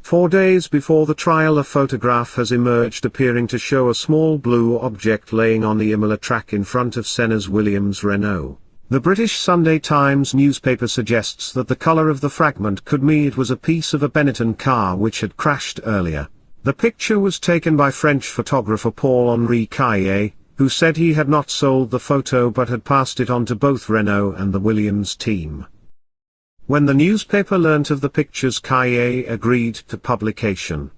4 days before the trial, a photograph has emerged appearing to show a small blue object laying on the Imola track in front of Senna's Williams Renault. The British Sunday Times newspaper suggests that the colour of the fragment could mean it was a piece of a Benetton car which had crashed earlier. The picture was taken by French photographer Paul-Henri Caillet, who said he had not sold the photo but had passed it on to both Renault and the Williams team. When the newspaper learnt of the pictures, Caillet agreed to publication.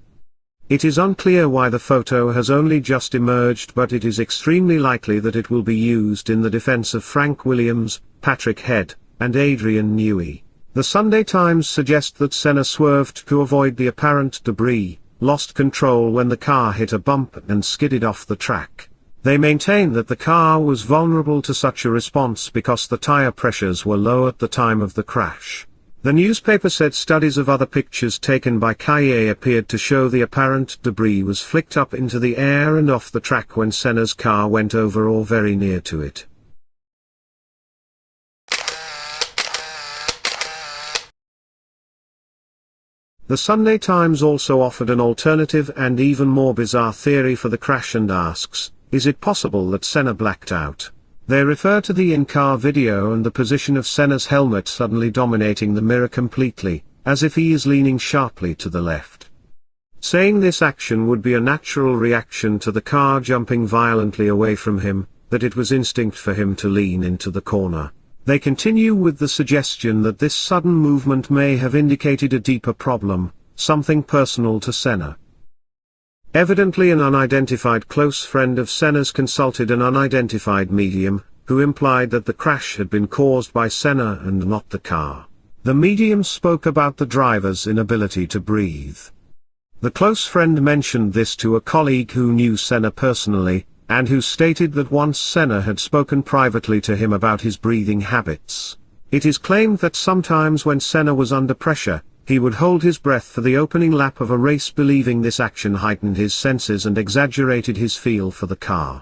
It is unclear why the photo has only just emerged, but it is extremely likely that it will be used in the defence of Frank Williams, Patrick Head, and Adrian Newey. The Sunday Times suggest that Senna swerved to avoid the apparent debris, lost control when the car hit a bump and skidded off the track. They maintain that the car was vulnerable to such a response because the tire pressures were low at the time of the crash. The newspaper said studies of other pictures taken by Caillet appeared to show the apparent debris was flicked up into the air and off the track when Senna's car went over or very near to it. The Sunday Times also offered an alternative and even more bizarre theory for the crash and asks, is it possible that Senna blacked out? They refer to the in-car video and the position of Senna's helmet suddenly dominating the mirror completely, as if he is leaning sharply to the left. Saying this action would be a natural reaction to the car jumping violently away from him, that it was instinct for him to lean into the corner. They continue with the suggestion that this sudden movement may have indicated a deeper problem, something personal to Senna. Evidently an unidentified close friend of Senna's consulted an unidentified medium, who implied that the crash had been caused by Senna and not the car. The medium spoke about the driver's inability to breathe. The close friend mentioned this to a colleague who knew Senna personally, and who stated that once Senna had spoken privately to him about his breathing habits. It is claimed that sometimes when Senna was under pressure, he would hold his breath for the opening lap of a race, believing this action heightened his senses and exaggerated his feel for the car.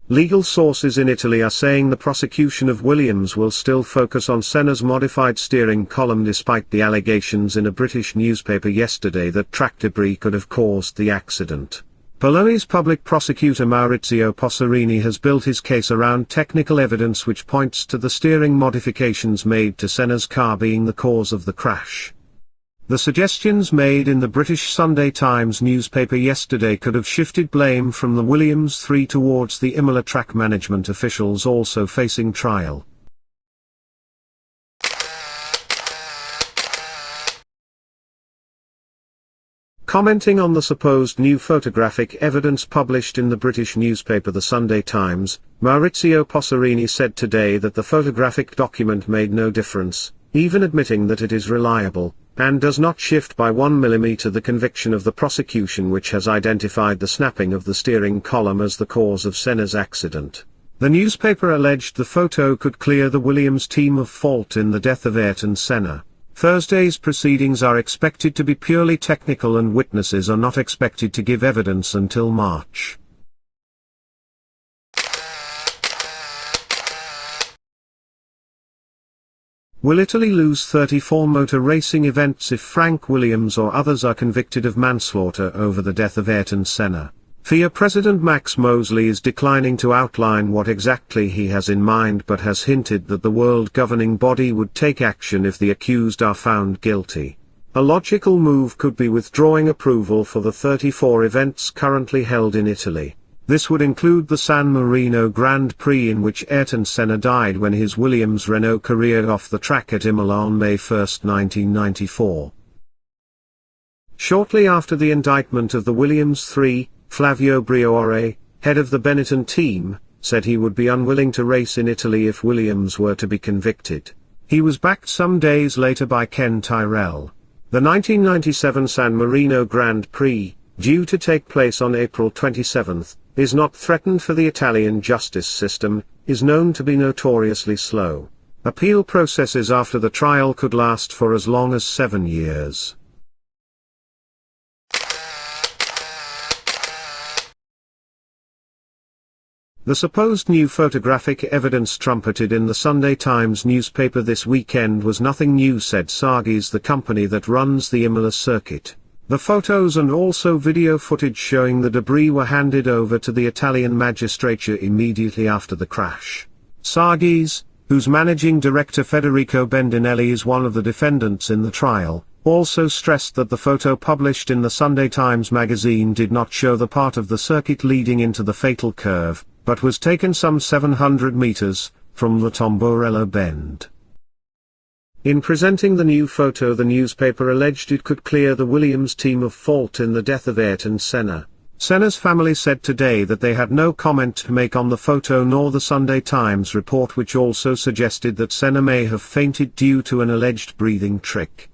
Legal sources in Italy are saying the prosecution of Williams will still focus on Senna's modified steering column despite the allegations in a British newspaper yesterday that track debris could have caused the accident. Bologna's public prosecutor Maurizio Posserini has built his case around technical evidence which points to the steering modifications made to Senna's car being the cause of the crash. The suggestions made in the British Sunday Times newspaper yesterday could have shifted blame from the Williams 3 towards the Imola track management officials also facing trial. Commenting on the supposed new photographic evidence published in the British newspaper The Sunday Times, Maurizio Posserini said today that the photographic document made no difference, even admitting that it is reliable, and does not shift by 1 millimeter the conviction of the prosecution, which has identified the snapping of the steering column as the cause of Senna's accident. The newspaper alleged the photo could clear the Williams team of fault in the death of Ayrton Senna. Thursday's proceedings are expected to be purely technical and witnesses are not expected to give evidence until March. Will Italy lose 34 motor racing events if Frank Williams or others are convicted of manslaughter over the death of Ayrton Senna? FIA President Max Mosley is declining to outline what exactly he has in mind, but has hinted that the world governing body would take action if the accused are found guilty. A logical move could be withdrawing approval for the 34 events currently held in Italy. This would include the San Marino Grand Prix, in which Ayrton Senna died when his Williams Renault careered off the track at Imola on May 1, 1994. Shortly after the indictment of the Williams 3, Flavio Briatore, head of the Benetton team, said he would be unwilling to race in Italy if Williams were to be convicted. He was backed some days later by Ken Tyrrell. The 1997 San Marino Grand Prix, due to take place on April 27, is not threatened for the Italian justice system, is known to be notoriously slow. Appeal processes after the trial could last for as long as 7 years. The supposed new photographic evidence trumpeted in the Sunday Times newspaper this weekend was nothing new, said Sagis, the company that runs the Imola circuit. The photos and also video footage showing the debris were handed over to the Italian magistrature immediately after the crash. Sagis, whose managing director Federico Bendinelli is one of the defendants in the trial, also stressed that the photo published in the Sunday Times magazine did not show the part of the circuit leading into the fatal curve, but was taken some 700 meters from the Tomborello Bend. In presenting the new photo, the newspaper alleged it could clear the Williams team of fault in the death of Ayrton Senna. Senna's family said today that they had no comment to make on the photo nor the Sunday Times report, which also suggested that Senna may have fainted due to an alleged breathing trick.